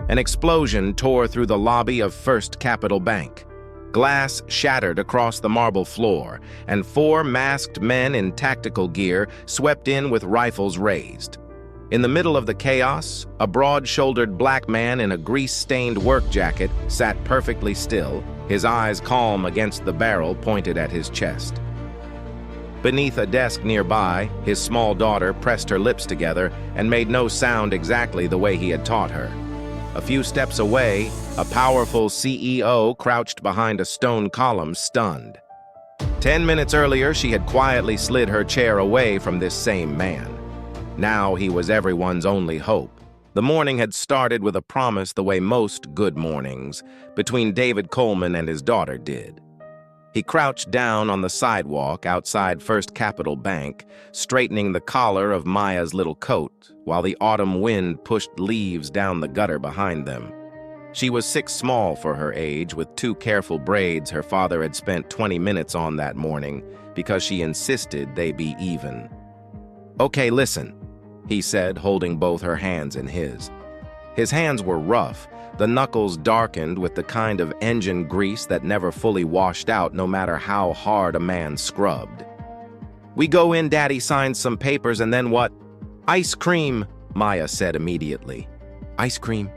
An explosion tore through the lobby of First Capital Bank. Glass shattered across the marble floor, and 4 masked men in tactical gear swept in with rifles raised. In the middle of the chaos, a broad-shouldered black man in a grease-stained work jacket sat perfectly still, his eyes calm against the barrel pointed at his chest. Beneath a desk nearby, his small daughter pressed her lips together and made no sound exactly the way he had taught her. A few steps away, a powerful CEO crouched behind a stone column, stunned. 10 minutes earlier, she had quietly slid her chair away from this same man. Now he was everyone's only hope. The morning had started with a promise the way most good mornings, between David Coleman and his daughter did. He crouched down on the sidewalk outside First Capital Bank, straightening the collar of Maya's little coat, while the autumn wind pushed leaves down the gutter behind them. She was 6 small for her age, with 2 careful braids her father had spent 20 minutes on that morning because she insisted they be even. "Okay, listen," he said, holding both her hands in his. His hands were rough, the knuckles darkened with the kind of engine grease that never fully washed out no matter how hard a man scrubbed. "We go in, Daddy signs some papers, and then what?" "Ice cream," Maya said immediately. "Ice cream?"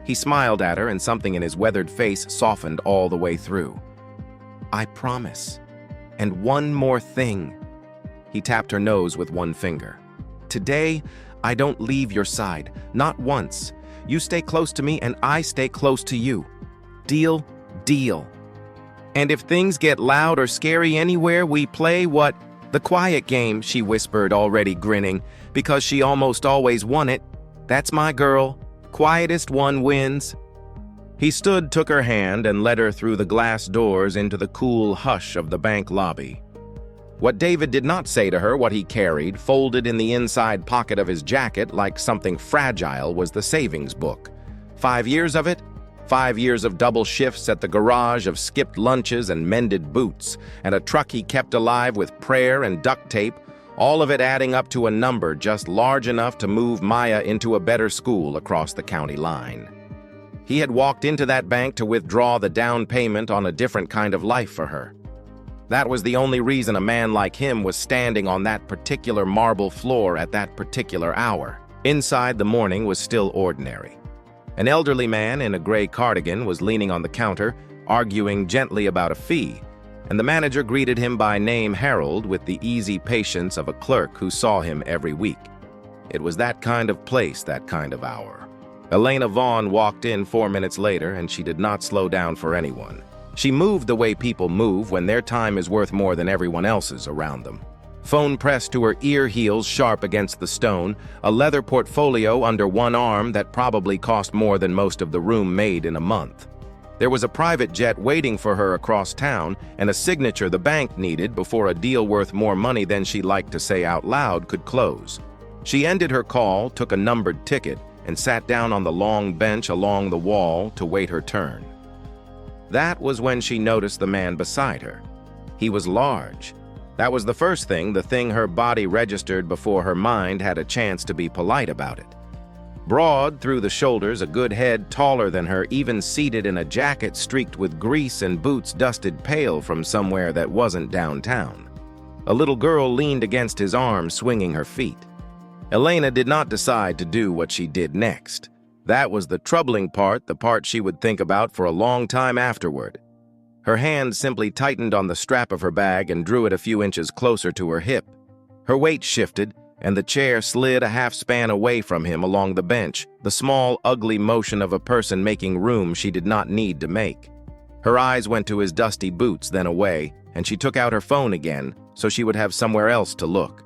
He smiled at her, and something in his weathered face softened all the way through. "I promise. And one more thing." He tapped her nose with one finger. "Today, I don't leave your side, not once. You stay close to me and I stay close to you. Deal, deal. And if things get loud or scary anywhere, we play what? The quiet game," she whispered, already grinning, because she almost always won it. "That's my girl. Quietest one wins." He stood, took her hand, and led her through the glass doors into the cool hush of the bank lobby. What David did not say to her, what he carried, folded in the inside pocket of his jacket like something fragile, was the savings book. 5 years of it? 5 years of double shifts at the garage, of skipped lunches and mended boots, and a truck he kept alive with prayer and duct tape, all of it adding up to a number just large enough to move Maya into a better school across the county line. He had walked into that bank to withdraw the down payment on a different kind of life for her. That was the only reason a man like him was standing on that particular marble floor at that particular hour. Inside, the morning was still ordinary. An elderly man in a gray cardigan was leaning on the counter, arguing gently about a fee, and the manager greeted him by name Harold with the easy patience of a clerk who saw him every week. It was that kind of place, that kind of hour. Elena Vaughn walked in 4 minutes later, and she did not slow down for anyone. She moved the way people move when their time is worth more than everyone else's around them. Phone pressed to her ear heels sharp against the stone, a leather portfolio under one arm that probably cost more than most of the room made in a month. There was a private jet waiting for her across town, and a signature the bank needed before a deal worth more money than she liked to say out loud could close. She ended her call, took a numbered ticket, and sat down on the long bench along the wall to wait her turn. That was when she noticed the man beside her. He was large. That was the first thing, the thing her body registered before her mind had a chance to be polite about it. Broad through the shoulders, a good head taller than her, even seated in a jacket streaked with grease and boots dusted pale from somewhere that wasn't downtown. A little girl leaned against his arm, swinging her feet. Elena did not decide to do what she did next. That was the troubling part, the part she would think about for a long time afterward. Her hand simply tightened on the strap of her bag and drew it a few inches closer to her hip. Her weight shifted, and the chair slid a half span away from him along the bench, the small, ugly motion of a person making room she did not need to make. Her eyes went to his dusty boots, then away, and she took out her phone again so she would have somewhere else to look.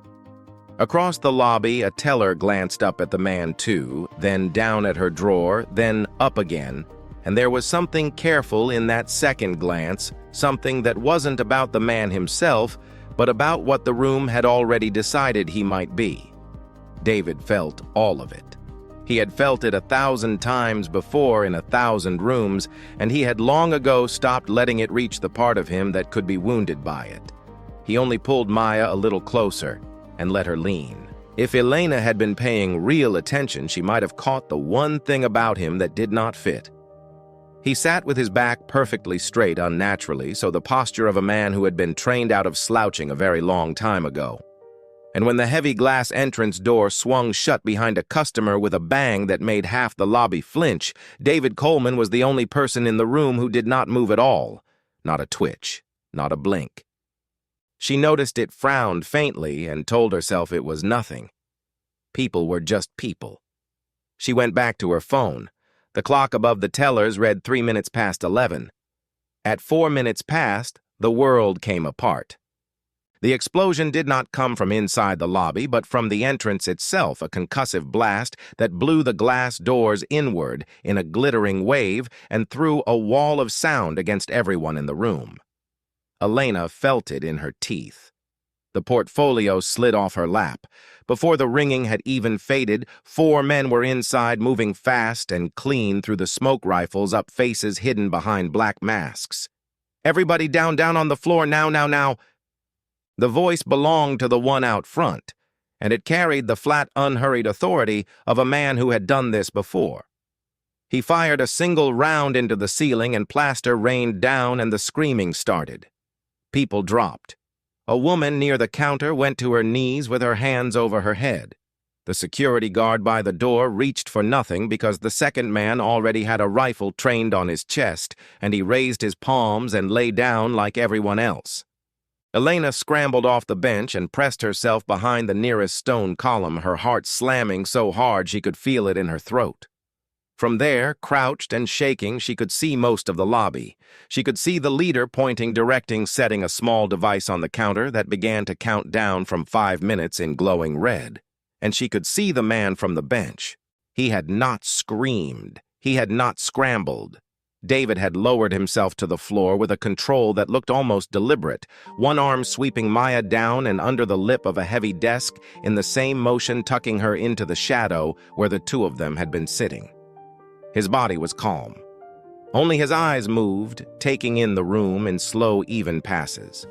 Across the lobby, a teller glanced up at the man too, then down at her drawer, then up again, and there was something careful in that second glance, something that wasn't about the man himself, but about what the room had already decided he might be. David felt all of it. He had felt it 1,000 times before in 1,000 rooms, and he had long ago stopped letting it reach the part of him that could be wounded by it. He only pulled Maya a little closer and let her lean. If Elena had been paying real attention, she might have caught the one thing about him that did not fit. He sat with his back perfectly straight unnaturally, so the posture of a man who had been trained out of slouching a very long time ago. And when the heavy glass entrance door swung shut behind a customer with a bang that made half the lobby flinch, David Coleman was the only person in the room who did not move at all. Not a twitch, not a blink. She noticed it frowned faintly and told herself it was nothing. People were just people. She went back to her phone. The clock above the tellers read 3 minutes past 11. At 4 minutes past, the world came apart. The explosion did not come from inside the lobby, but from the entrance itself, a concussive blast that blew the glass doors inward in a glittering wave and threw a wall of sound against everyone in the room. Elena felt it in her teeth. The portfolio slid off her lap. Before the ringing had even faded, 4 men were inside, moving fast and clean through the smoke rifles up faces hidden behind black masks. "Everybody down on the floor, now." The voice belonged to the one out front, and it carried the flat, unhurried authority of a man who had done this before. He fired a single round into the ceiling, and plaster rained down, and the screaming started. People dropped. A woman near the counter went to her knees with her hands over her head. The security guard by the door reached for nothing because the second man already had a rifle trained on his chest, and he raised his palms and lay down like everyone else. Elena scrambled off the bench and pressed herself behind the nearest stone column, her heart slamming so hard she could feel it in her throat. From there, crouched and shaking, she could see most of the lobby. She could see the leader pointing, directing, setting a small device on the counter that began to count down from 5 minutes in glowing red. And she could see the man from the bench. He had not screamed. He had not scrambled. David had lowered himself to the floor with a control that looked almost deliberate, one arm sweeping Maya down and under the lip of a heavy desk, in the same motion tucking her into the shadow where the two of them had been sitting. His body was calm. Only his eyes moved, taking in the room in slow, even passes.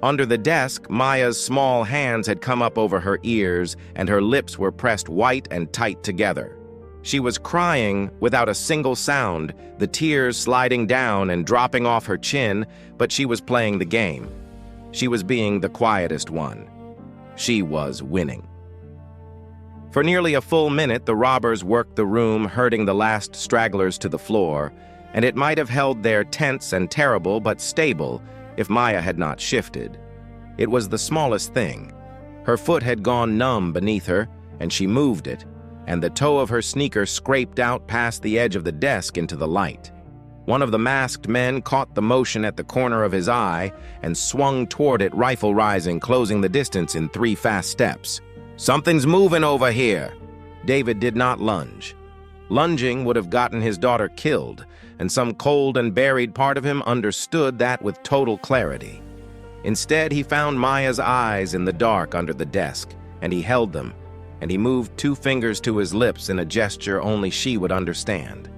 Under the desk, Maya's small hands had come up over her ears, and her lips were pressed white and tight together. She was crying without a single sound, the tears sliding down and dropping off her chin, but she was playing the game. She was being the quietest one. She was winning. For nearly a full minute, the robbers worked the room, herding the last stragglers to the floor, and it might have held there tense and terrible but stable if Maya had not shifted. It was the smallest thing. Her foot had gone numb beneath her, and she moved it, and the toe of her sneaker scraped out past the edge of the desk into the light. One of the masked men caught the motion at the corner of his eye and swung toward it, rifle rising, closing the distance in 3 fast steps. "Something's moving over here." David did not lunge. Lunging would have gotten his daughter killed, and some cold and buried part of him understood that with total clarity. Instead, he found Maya's eyes in the dark under the desk, and he held them, and he moved 2 fingers to his lips in a gesture only she would understand.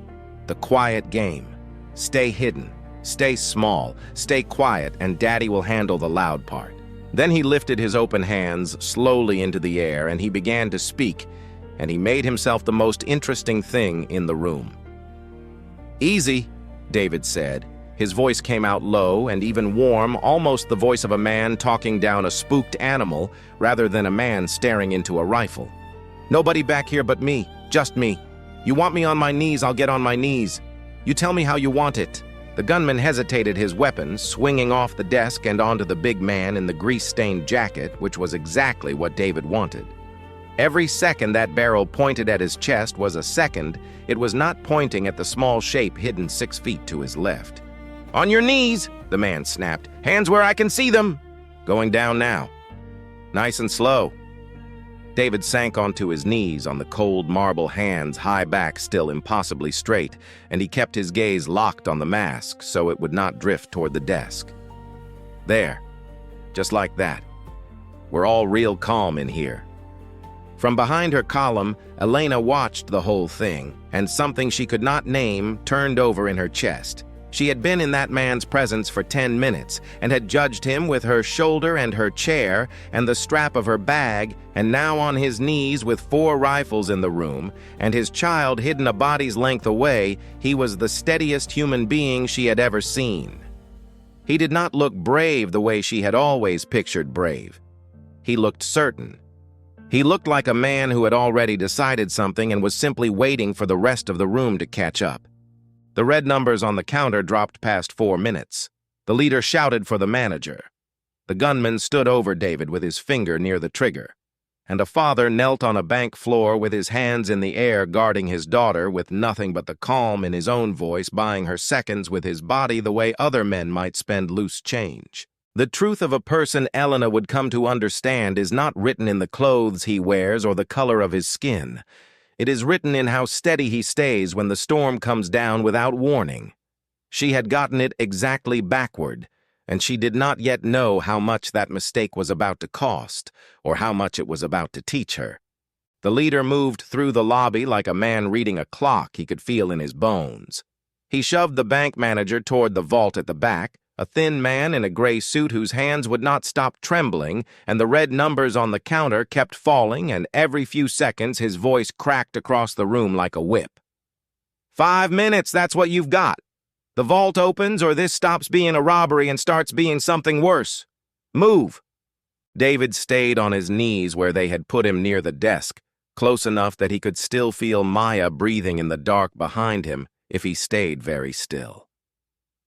The quiet game. Stay hidden, stay small, stay quiet, and Daddy will handle the loud part. Then he lifted his open hands slowly into the air, and he began to speak, and he made himself the most interesting thing in the room. "Easy," David said. His voice came out low and even warm, almost the voice of a man talking down a spooked animal rather than a man staring into a rifle. "Nobody back here but me, just me. You want me on my knees, I'll get on my knees. You tell me how you want it." The gunman hesitated his weapon, swinging off the desk and onto the big man in the grease-stained jacket, which was exactly what David wanted. Every second that barrel pointed at his chest was a second it was not pointing at the small shape hidden 6 feet to his left. "On your knees," the man snapped. "Hands where I can see them." "Going down now." "Nice and slow." David sank onto his knees on the cold marble hands, high back still impossibly straight, and he kept his gaze locked on the mask so it would not drift toward the desk. "There. Just like that. We're all real calm in here." From behind her column, Elena watched the whole thing, and something she could not name turned over in her chest. She had been in that man's presence for 10 minutes and had judged him with her shoulder and her chair and the strap of her bag, and now on his knees with 4 rifles in the room and his child hidden a body's length away, he was the steadiest human being she had ever seen. He did not look brave the way she had always pictured brave. He looked certain. He looked like a man who had already decided something and was simply waiting for the rest of the room to catch up. The red numbers on the counter dropped past 4 minutes. The leader shouted for the manager. The gunman stood over David with his finger near the trigger, and a father knelt on a bank floor with his hands in the air guarding his daughter with nothing but the calm in his own voice, buying her seconds with his body the way other men might spend loose change. The truth of a person Elena would come to understand is not written in the clothes he wears or the color of his skin. It is written in how steady he stays when the storm comes down without warning. She had gotten it exactly backward, and she did not yet know how much that mistake was about to cost, or how much it was about to teach her. The leader moved through the lobby like a man reading a clock he could feel in his bones. He shoved the bank manager toward the vault at the back, a thin man in a gray suit whose hands would not stop trembling, and the red numbers on the counter kept falling, and every few seconds his voice cracked across the room like a whip. 5 minutes, that's what you've got. The vault opens or this stops being a robbery and starts being something worse. Move. David stayed on his knees where they had put him near the desk, close enough that he could still feel Maya breathing in the dark behind him if he stayed very still.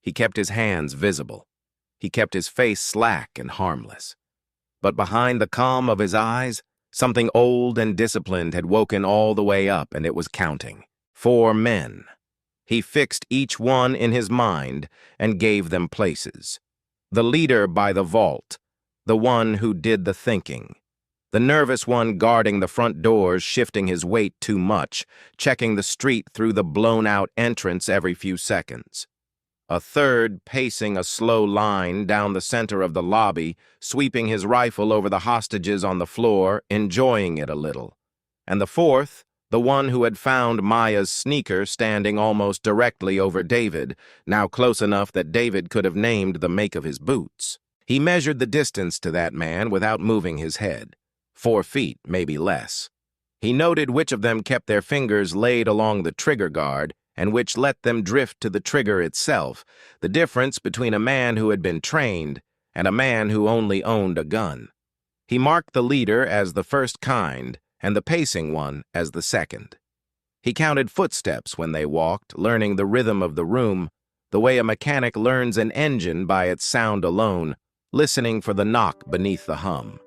He kept his hands visible. He kept his face slack and harmless. But behind the calm of his eyes, something old and disciplined had woken all the way up, and it was counting. 4 men. He fixed each one in his mind and gave them places. The leader by the vault, the one who did the thinking. The nervous one guarding the front doors, shifting his weight too much, checking the street through the blown-out entrance every few seconds. A third pacing a slow line down the center of the lobby, sweeping his rifle over the hostages on the floor, enjoying it a little. And the fourth, the one who had found Maya's sneaker standing almost directly over David, now close enough that David could have named the make of his boots. He measured the distance to that man without moving his head. 4 feet, maybe less. He noted which of them kept their fingers laid along the trigger guard and which let them drift to the trigger itself, the difference between a man who had been trained and a man who only owned a gun. He marked the leader as the first kind and the pacing one as the second. He counted footsteps when they walked, learning the rhythm of the room, the way a mechanic learns an engine by its sound alone, listening for the knock beneath the hum.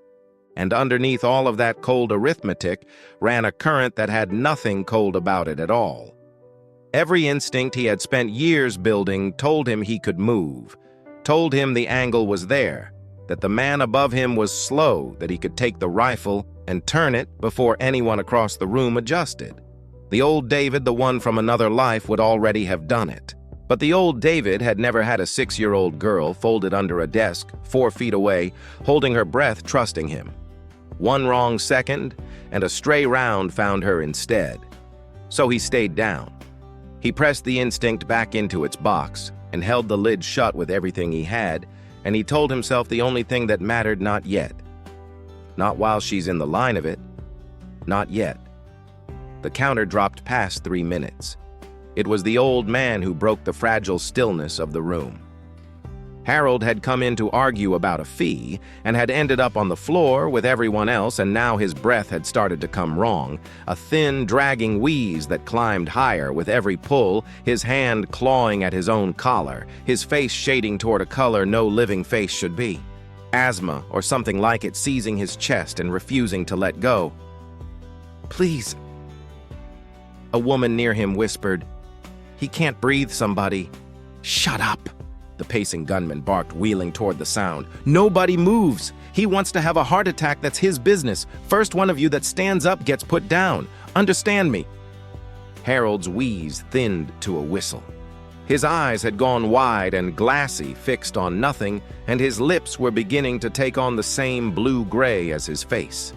And underneath all of that cold arithmetic ran a current that had nothing cold about it at all. Every instinct he had spent years building told him he could move, told him the angle was there, that the man above him was slow, that he could take the rifle and turn it before anyone across the room adjusted. The old David, the one from another life, would already have done it. But the old David had never had a 6-year-old girl folded under a desk, 4 feet away, holding her breath, trusting him. 1 wrong second, and a stray round found her instead. So he stayed down. He pressed the instinct back into its box and held the lid shut with everything he had, and he told himself the only thing that mattered, not yet. Not while she's in the line of it. Not yet. The counter dropped past 3 minutes. It was the old man who broke the fragile stillness of the room. Harold had come in to argue about a fee and had ended up on the floor with everyone else, and now his breath had started to come wrong, a thin, dragging wheeze that climbed higher with every pull, his hand clawing at his own collar, his face shading toward a color no living face should be. Asthma or something like it seizing his chest and refusing to let go. "Please." A woman near him whispered, "He can't breathe, somebody." "Shut up," the pacing gunman barked, wheeling toward the sound. "Nobody moves. He wants to have a heart attack, that's his business. First one of you that stands up gets put down. Understand me?" Harold's wheeze thinned to a whistle. His eyes had gone wide and glassy, fixed on nothing, and his lips were beginning to take on the same blue-gray as his face.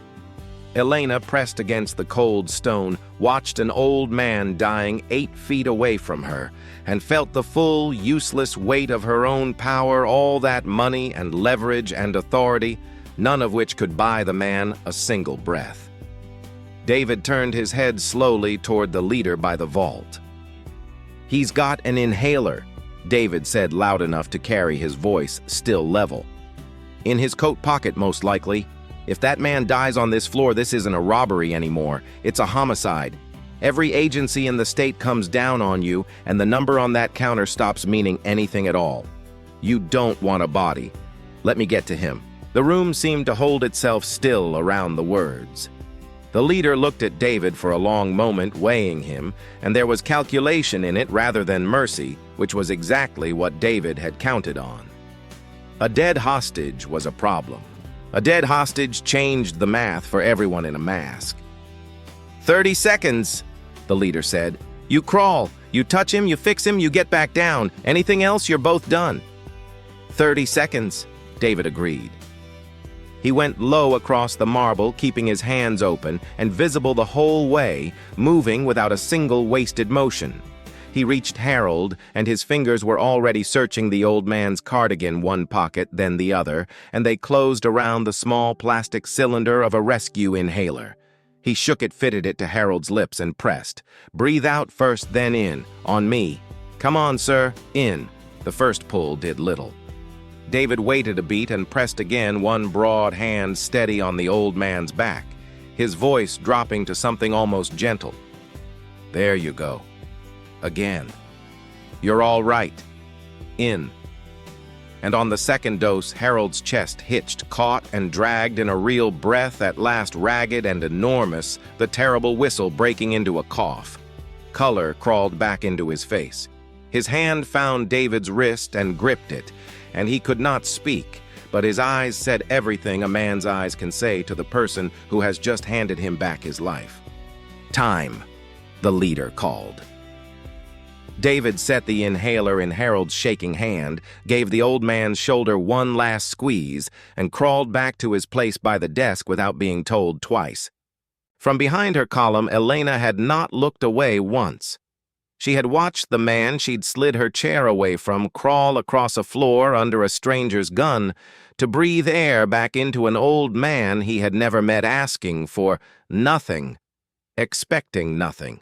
Elena, pressed against the cold stone, watched an old man dying 8 feet away from her and felt the full, useless weight of her own power, all that money and leverage and authority, none of which could buy the man a single breath. David turned his head slowly toward the leader by the vault. "He's got an inhaler," David said loud enough to carry his voice still level. "In his coat pocket, most likely. If that man dies on this floor, this isn't a robbery anymore. It's a homicide. Every agency in the state comes down on you, and the number on that counter stops meaning anything at all. You don't want a body. Let me get to him." The room seemed to hold itself still around the words. The leader looked at David for a long moment, weighing him, and there was calculation in it rather than mercy, which was exactly what David had counted on. A dead hostage was a problem. A dead hostage changed the math for everyone in a mask. 30 seconds, the leader said. "You crawl, you touch him, you fix him, you get back down. Anything else, you're both done." 30 seconds, David agreed. He went low across the marble, keeping his hands open and visible the whole way, moving without a single wasted motion. He reached Harold, and his fingers were already searching the old man's cardigan, one pocket, then the other, and they closed around the small plastic cylinder of a rescue inhaler. He shook it, fitted it to Harold's lips, and pressed. "Breathe out first, then in. On me. Come on, sir. In." The first pull did little. David waited a beat and pressed again, one broad hand steady on the old man's back, his voice dropping to something almost gentle. "There you go. Again. You're all right. In." And on the second dose, Harold's chest hitched, caught, and dragged in a real breath, at last ragged and enormous, the terrible whistle breaking into a cough. Color crawled back into his face. His hand found David's wrist and gripped it, and he could not speak, but his eyes said everything a man's eyes can say to the person who has just handed him back his life. "Time," the leader called. David set the inhaler in Harold's shaking hand, gave the old man's shoulder one last squeeze, and crawled back to his place by the desk without being told twice. From behind her column, Elena had not looked away once. She had watched the man she'd slid her chair away from crawl across a floor under a stranger's gun to breathe air back into an old man he had never met, asking for nothing, expecting nothing.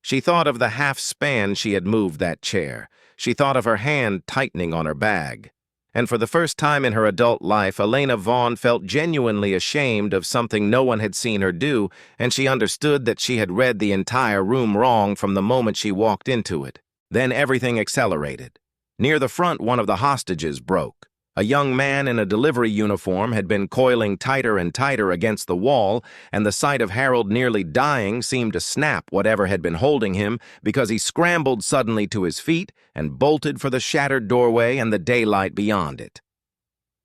She thought of the half span she had moved that chair. She thought of her hand tightening on her bag. And for the first time in her adult life, Elena Vaughn felt genuinely ashamed of something no one had seen her do, and she understood that she had read the entire room wrong from the moment she walked into it. Then everything accelerated. Near the front, one of the hostages broke. A young man in a delivery uniform had been coiling tighter and tighter against the wall, and the sight of Harold nearly dying seemed to snap whatever had been holding him, because he scrambled suddenly to his feet and bolted for the shattered doorway and the daylight beyond it.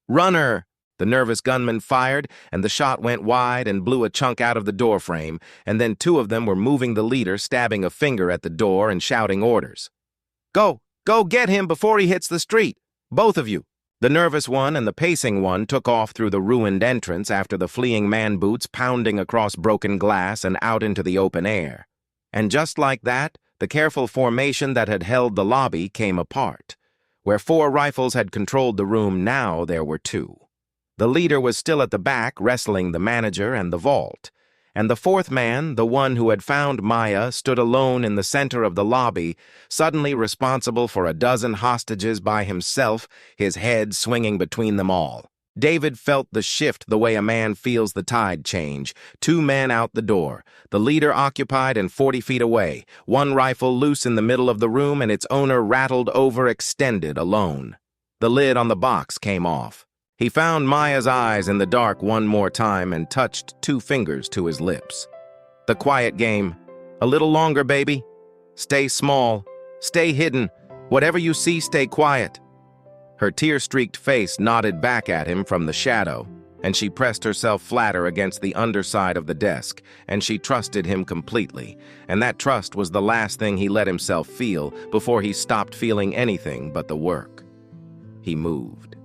"Runner!" The nervous gunman fired, and the shot went wide and blew a chunk out of the doorframe, and then two of them were moving the leader, stabbing a finger at the door and shouting orders. "Go! Go get him before he hits the street! Both of you!" The nervous one and the pacing one took off through the ruined entrance after the fleeing man boots, pounding across broken glass and out into the open air. And just like that, the careful formation that had held the lobby came apart. Where 4 rifles had controlled the room, now there were 2. The leader was still at the back, wrestling the manager and the vault. And the 4th man, the one who had found Maya, stood alone in the center of the lobby, suddenly responsible for a dozen hostages by himself, his head swinging between them all. David felt the shift the way a man feels the tide change. 2 men out the door, the leader occupied and 40 feet away, 1 rifle loose in the middle of the room and its owner rattled over, extended, alone. The lid on the box came off. He found Maya's eyes in the dark one more time and touched 2 fingers to his lips. The quiet game. "A little longer, baby. Stay small. Stay hidden. Whatever you see, stay quiet." Her tear-streaked face nodded back at him from the shadow, and she pressed herself flatter against the underside of the desk, and she trusted him completely, and that trust was the last thing he let himself feel before he stopped feeling anything but the work. He moved.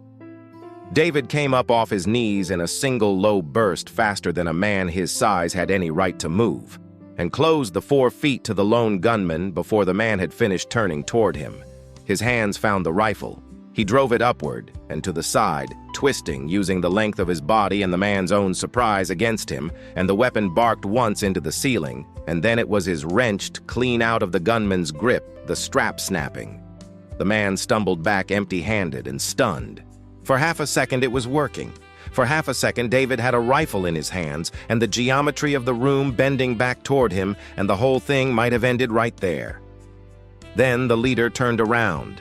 David came up off his knees in a single low burst faster than a man his size had any right to move, and closed the 4 feet to the lone gunman before the man had finished turning toward him. His hands found the rifle. He drove it upward and to the side, twisting, using the length of his body and the man's own surprise against him, and the weapon barked once into the ceiling, and then it was his wrenched clean out of the gunman's grip, the strap snapping. The man stumbled back empty-handed and stunned. For half a second it was working. For half a second David had a rifle in his hands and the geometry of the room bending back toward him, and the whole thing might have ended right there. Then the leader turned around.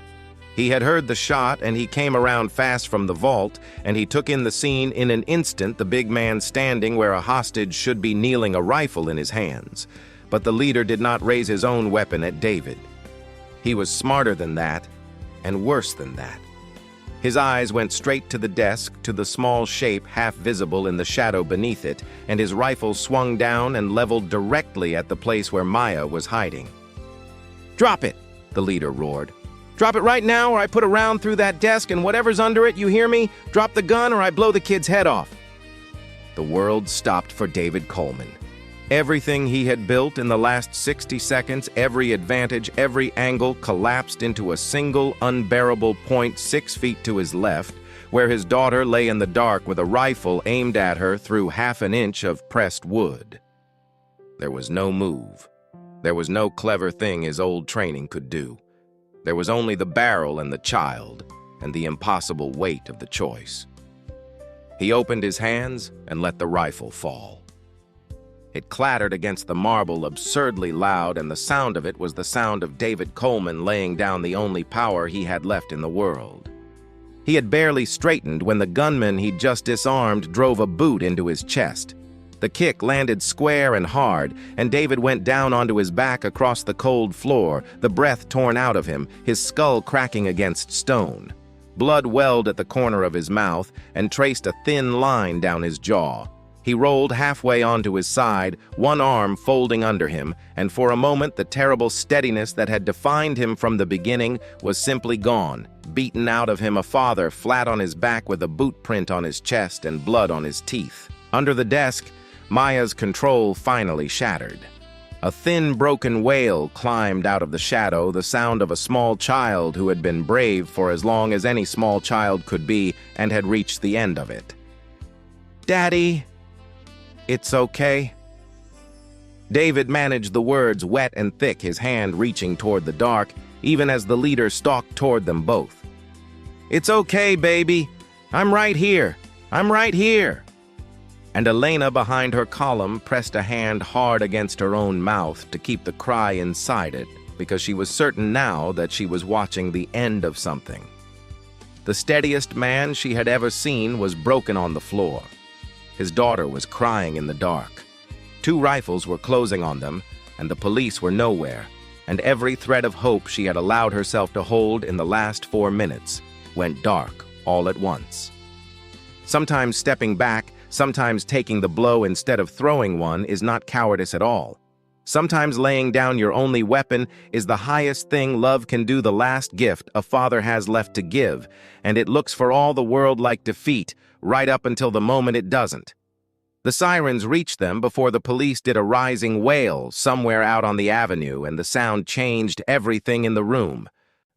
He had heard the shot, and he came around fast from the vault, and he took in the scene in an instant, the big man standing where a hostage should be kneeling, a rifle in his hands. But the leader did not raise his own weapon at David. He was smarter than that, and worse than that. His eyes went straight to the desk, to the small shape half visible in the shadow beneath it, and his rifle swung down and leveled directly at the place where Maya was hiding. "Drop it!" the leader roared. "Drop it right now, or I put a round through that desk and whatever's under it, you hear me? Drop the gun or I blow the kid's head off." The world stopped for David Coleman. Everything he had built in the last 60 seconds, every advantage, every angle, collapsed into a single unbearable point 6 feet to his left, where his daughter lay in the dark with a rifle aimed at her through half an inch of pressed wood. There was no move. There was no clever thing his old training could do. There was only the barrel and the child, and the impossible weight of the choice. He opened his hands and let the rifle fall. It clattered against the marble absurdly loud, and the sound of it was the sound of David Coleman laying down the only power he had left in the world. He had barely straightened when the gunman he'd just disarmed drove a boot into his chest. The kick landed square and hard, and David went down onto his back across the cold floor, the breath torn out of him, his skull cracking against stone. Blood welled at the corner of his mouth and traced a thin line down his jaw. He rolled halfway onto his side, one arm folding under him, and for a moment the terrible steadiness that had defined him from the beginning was simply gone, beaten out of him, a father flat on his back with a boot print on his chest and blood on his teeth. Under the desk, Maya's control finally shattered. A thin, broken wail climbed out of the shadow, the sound of a small child who had been brave for as long as any small child could be and had reached the end of it. "Daddy, it's okay." David managed the words wet and thick, his hand reaching toward the dark, even as the leader stalked toward them both. "It's okay, baby. I'm right here. I'm right here." And Elena behind her column pressed a hand hard against her own mouth to keep the cry inside it, because she was certain now that she was watching the end of something. The steadiest man she had ever seen was broken on the floor. His daughter was crying in the dark. 2 rifles were closing on them, and the police were nowhere, and every thread of hope she had allowed herself to hold in the last 4 minutes went dark all at once. Sometimes stepping back, sometimes taking the blow instead of throwing one is not cowardice at all. Sometimes laying down your only weapon is the highest thing love can do, the last gift a father has left to give, and it looks for all the world like defeat, right up until the moment it doesn't. The sirens reached them before the police did a rising wail somewhere out on the avenue, and the sound changed everything in the room.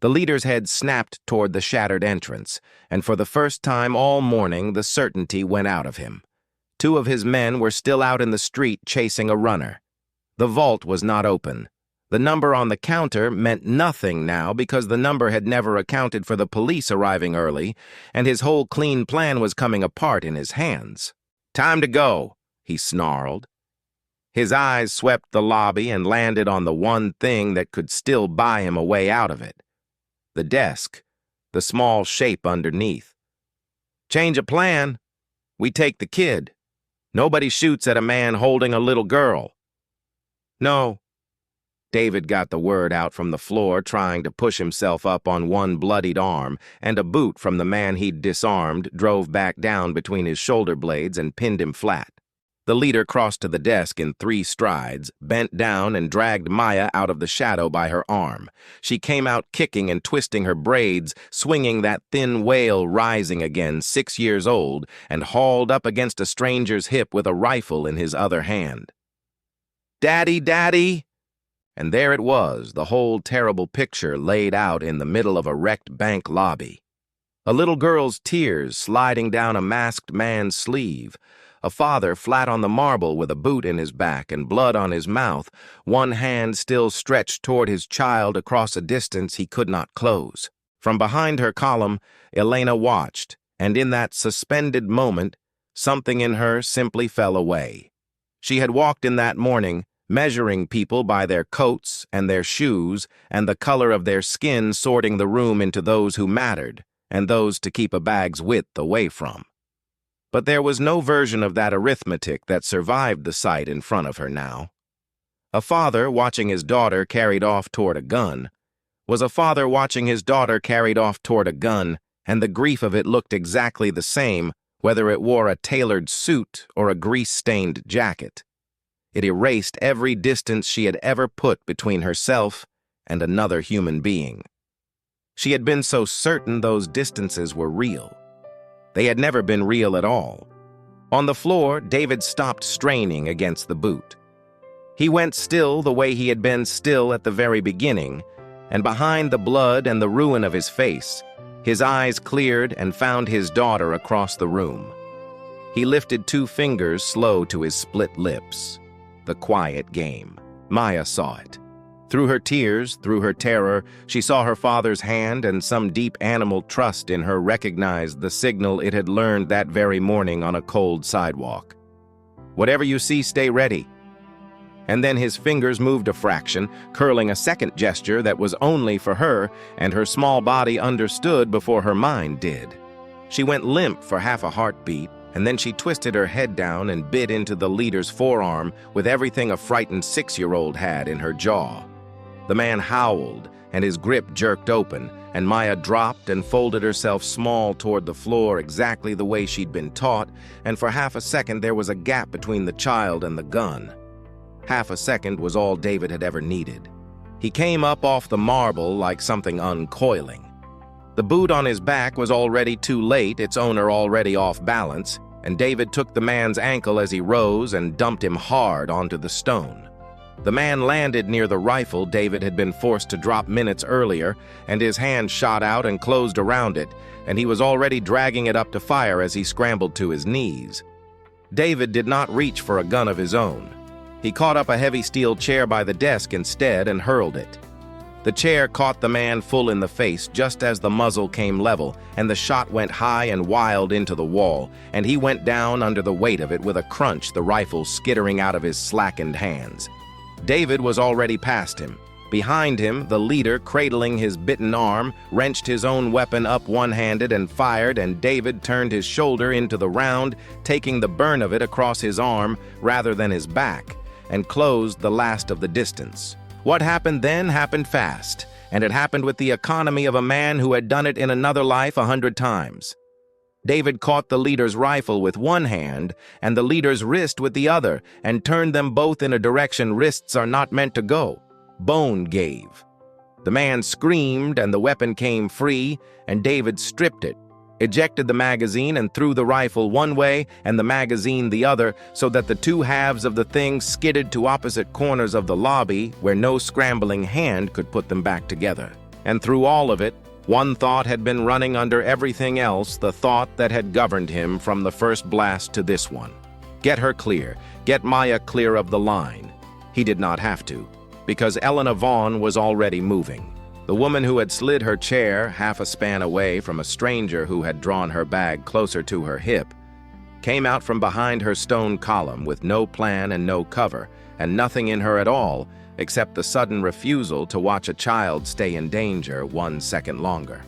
The leader's head snapped toward the shattered entrance, and for the first time all morning the certainty went out of him. 2 of his men were still out in the street chasing a runner. The vault was not open. The number on the counter meant nothing now because the number had never accounted for the police arriving early, and his whole clean plan was coming apart in his hands. "Time to go," he snarled. His eyes swept the lobby and landed on the one thing that could still buy him a way out of it. The desk, the small shape underneath. "Change of plan. We take the kid. Nobody shoots at a man holding a little girl." "No." David got the word out from the floor, trying to push himself up on one bloodied arm, and a boot from the man he'd disarmed drove back down between his shoulder blades and pinned him flat. The leader crossed to the desk in 3 strides, bent down, and dragged Maya out of the shadow by her arm. She came out kicking and twisting her braids, swinging that thin wail rising again, 6 years old, and hauled up against a stranger's hip with a rifle in his other hand. "Daddy, Daddy!" And there it was, the whole terrible picture laid out in the middle of a wrecked bank lobby. A little girl's tears sliding down a masked man's sleeve. A father flat on the marble with a boot in his back and blood on his mouth, one hand still stretched toward his child across a distance he could not close. From behind her column, Elena watched, and in that suspended moment, something in her simply fell away. She had walked in that morning, measuring people by their coats and their shoes and the color of their skin, sorting the room into those who mattered and those to keep a bag's width away from. But there was no version of that arithmetic that survived the sight in front of her now. A father watching his daughter carried off toward a gun was a father watching his daughter carried off toward a gun, and the grief of it looked exactly the same, whether it wore a tailored suit or a grease-stained jacket. It erased every distance she had ever put between herself and another human being. She had been so certain those distances were real. They had never been real at all. On the floor, David stopped straining against the boot. He went still the way he had been still at the very beginning, and behind the blood and the ruin of his face, his eyes cleared and found his daughter across the room. He lifted 2 fingers slow to his split lips. The quiet game. Maya saw it. Through her tears, through her terror, she saw her father's hand, and some deep animal trust in her recognized the signal it had learned that very morning on a cold sidewalk. "Whatever you see, stay ready." And then his fingers moved a fraction, curling a second gesture that was only for her, and her small body understood before her mind did. She went limp for half a heartbeat, and then she twisted her head down and bit into the leader's forearm with everything a frightened 6-year-old had in her jaw. The man howled, and his grip jerked open, and Maya dropped and folded herself small toward the floor exactly the way she'd been taught, and for half a second there was a gap between the child and the gun. Half a second was all David had ever needed. He came up off the marble like something uncoiling. The boot on his back was already too late, its owner already off balance, and David took the man's ankle as he rose and dumped him hard onto the stone. The man landed near the rifle David had been forced to drop minutes earlier, and his hand shot out and closed around it, and he was already dragging it up to fire as he scrambled to his knees. David did not reach for a gun of his own. He caught up a heavy steel chair by the desk instead and hurled it. The chair caught the man full in the face just as the muzzle came level, and the shot went high and wild into the wall, and he went down under the weight of it with a crunch, the rifle skittering out of his slackened hands. David was already past him. Behind him, the leader, cradling his bitten arm, wrenched his own weapon up one-handed and fired, and David turned his shoulder into the round, taking the burn of it across his arm rather than his back, and closed the last of the distance. What happened then happened fast, and it happened with the economy of a man who had done it in another life 100 times. David caught the leader's rifle with one hand and the leader's wrist with the other, and turned them both in a direction wrists are not meant to go. Bone gave. The man screamed, and the weapon came free, and David stripped it, ejected the magazine, and threw the rifle one way and the magazine the other, so that the 2 halves of the thing skidded to opposite corners of the lobby where no scrambling hand could put them back together. And through all of it, one thought had been running under everything else, the thought that had governed him from the first blast to this one. Get her clear, get Maya clear of the line. He did not have to, because Elena Vaughn was already moving. The woman who had slid her chair half a span away from a stranger who had drawn her bag closer to her hip, came out from behind her stone column with no plan and no cover, and nothing in her at all, except the sudden refusal to watch a child stay in danger 1 second longer.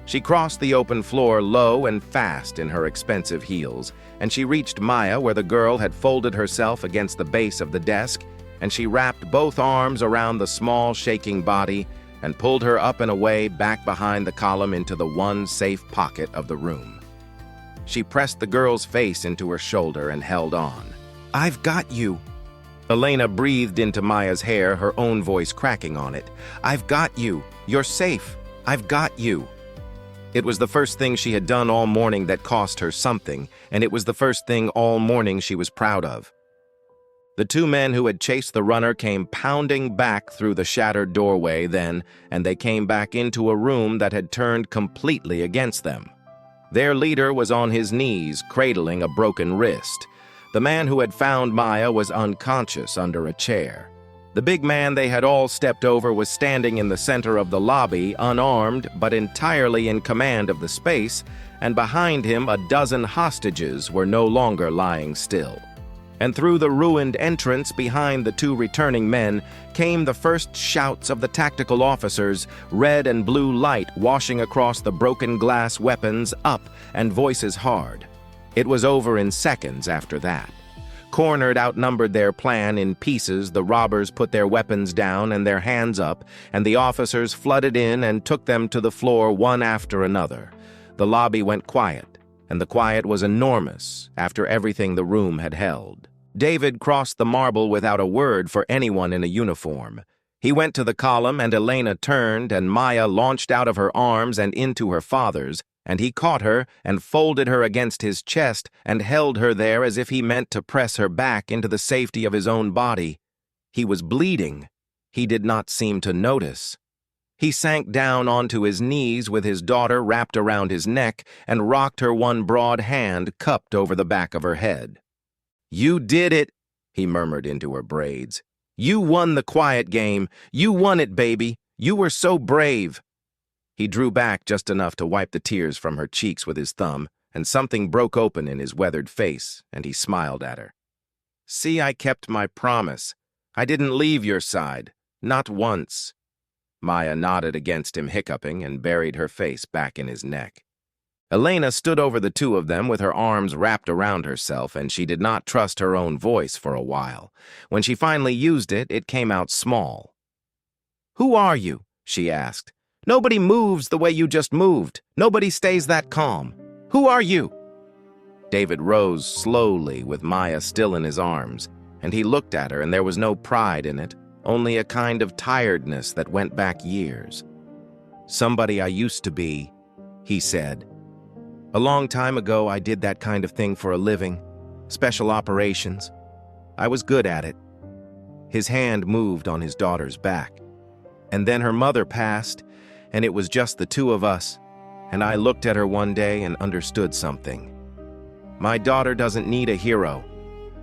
She crossed the open floor low and fast in her expensive heels, and she reached Maya where the girl had folded herself against the base of the desk, and she wrapped both arms around the small, shaking body and pulled her up and away back behind the column into the one safe pocket of the room. She pressed the girl's face into her shoulder and held on. I've got you." Elena breathed into Maya's hair, her own voice cracking on it. "I've got you. You're safe. I've got you." It was the first thing she had done all morning that cost her something, and it was the first thing all morning she was proud of. The two men who had chased the runner came pounding back through the shattered doorway then, and they came back into a room that had turned completely against them. Their leader was on his knees, cradling a broken wrist. The man who had found Maya was unconscious under a chair. The big man they had all stepped over was standing in the center of the lobby, unarmed but entirely in command of the space, and behind him a dozen hostages were no longer lying still. And through the ruined entrance behind the two returning men came the first shouts of the tactical officers, red and blue light washing across the broken glass, weapons up and voices hard. It was over in seconds after that. Cornered, outnumbered their plan in pieces, the robbers put their weapons down and their hands up, and the officers flooded in and took them to the floor one after another. The lobby went quiet, and the quiet was enormous after everything the room had held. David crossed the marble without a word for anyone in a uniform. He went to the column, and Elena turned, and Maya launched out of her arms and into her father's, and he caught her and folded her against his chest and held her there as if he meant to press her back into the safety of his own body. He was bleeding. He did not seem to notice. He sank down onto his knees with his daughter wrapped around his neck and rocked her, one broad hand cupped over the back of her head. "You did it," he murmured into her braids. "You won the quiet game. You won it, baby. You were so brave." He drew back just enough to wipe the tears from her cheeks with his thumb, and something broke open in his weathered face, and he smiled at her. "See, I kept my promise. I didn't leave your side. Not once." Maya nodded against him, hiccuping, and buried her face back in his neck. Elena stood over the two of them with her arms wrapped around herself, and she did not trust her own voice for a while. When she finally used it, it came out small. "Who are you?" she asked. "Nobody moves the way you just moved. Nobody stays that calm. Who are you?" David rose slowly with Maya still in his arms, and he looked at her, and there was no pride in it, only a kind of tiredness that went back years. "Somebody I used to be," he said. "A long time ago, I did that kind of thing for a living, special operations. I was good at it." His hand moved on his daughter's back. "And then her mother passed, and it was just the two of us, and I looked at her one day and understood something. My daughter doesn't need a hero.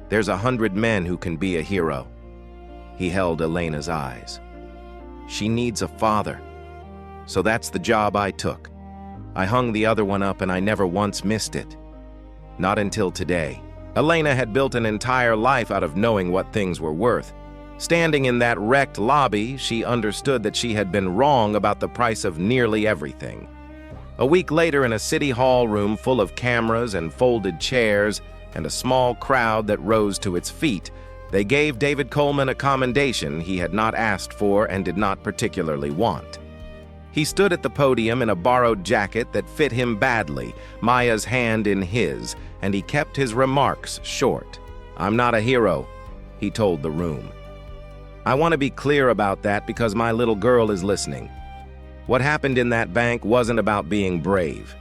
There's 100 men who can be a hero." He held Elena's eyes. "She needs a father. So that's the job I took. I hung the other one up and I never once missed it. Not until today." Elena had built an entire life out of knowing what things were worth. Standing in that wrecked lobby, she understood that she had been wrong about the price of nearly everything. A week later, in a city hall room full of cameras and folded chairs and a small crowd that rose to its feet, they gave David Coleman a commendation he had not asked for and did not particularly want. He stood at the podium in a borrowed jacket that fit him badly, Maya's hand in his, and he kept his remarks short. "I'm not a hero," he told the room. "I want to be clear about that because my little girl is listening. What happened in that bank wasn't about being brave.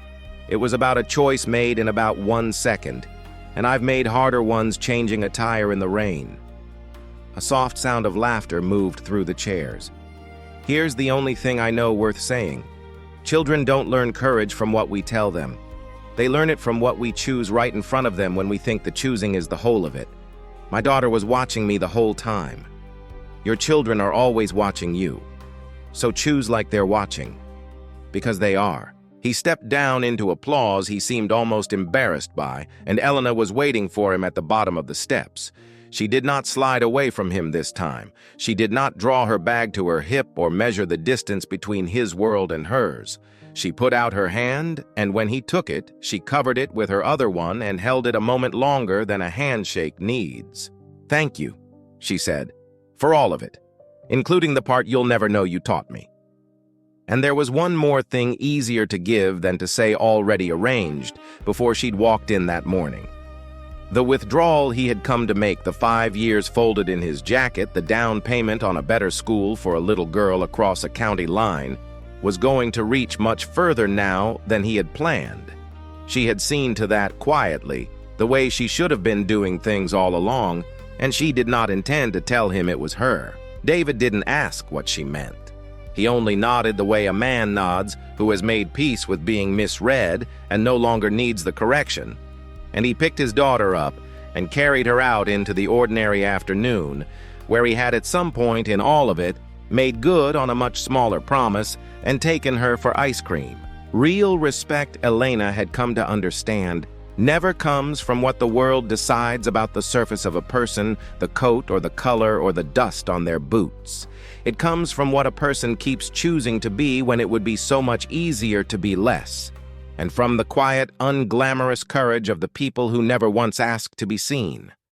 It was about a choice made in about 1 second, and I've made harder ones changing a tire in the rain." A soft sound of laughter moved through the chairs. "Here's the only thing I know worth saying. Children don't learn courage from what we tell them. They learn it from what we choose right in front of them when we think the choosing is the whole of it. My daughter was watching me the whole time. Your children are always watching you. So choose like they're watching. Because they are." He stepped down into applause he seemed almost embarrassed by, and Elena was waiting for him at the bottom of the steps. She did not slide away from him this time. She did not draw her bag to her hip or measure the distance between his world and hers. She put out her hand, and when he took it, she covered it with her other one and held it a moment longer than a handshake needs. "Thank you," she said, "for all of it, including the part you'll never know you taught me." And there was one more thing easier to give than to say already arranged before she'd walked in that morning. The withdrawal he had come to make, the 5 years folded in his jacket, the down payment on a better school for a little girl across a county line, was going to reach much further now than he had planned. She had seen to that quietly, the way she should have been doing things all along, and she did not intend to tell him it was her. David didn't ask what she meant. He only nodded the way a man nods who has made peace with being misread and no longer needs the correction. And he picked his daughter up and carried her out into the ordinary afternoon, where he had at some point in all of it made good on a much smaller promise and taken her for ice cream. Real respect, Elena had come to understand, never comes from what the world decides about the surface of a person, the coat or the color or the dust on their boots. It comes from what a person keeps choosing to be when it would be so much easier to be less, and from the quiet, unglamorous courage of the people who never once asked to be seen.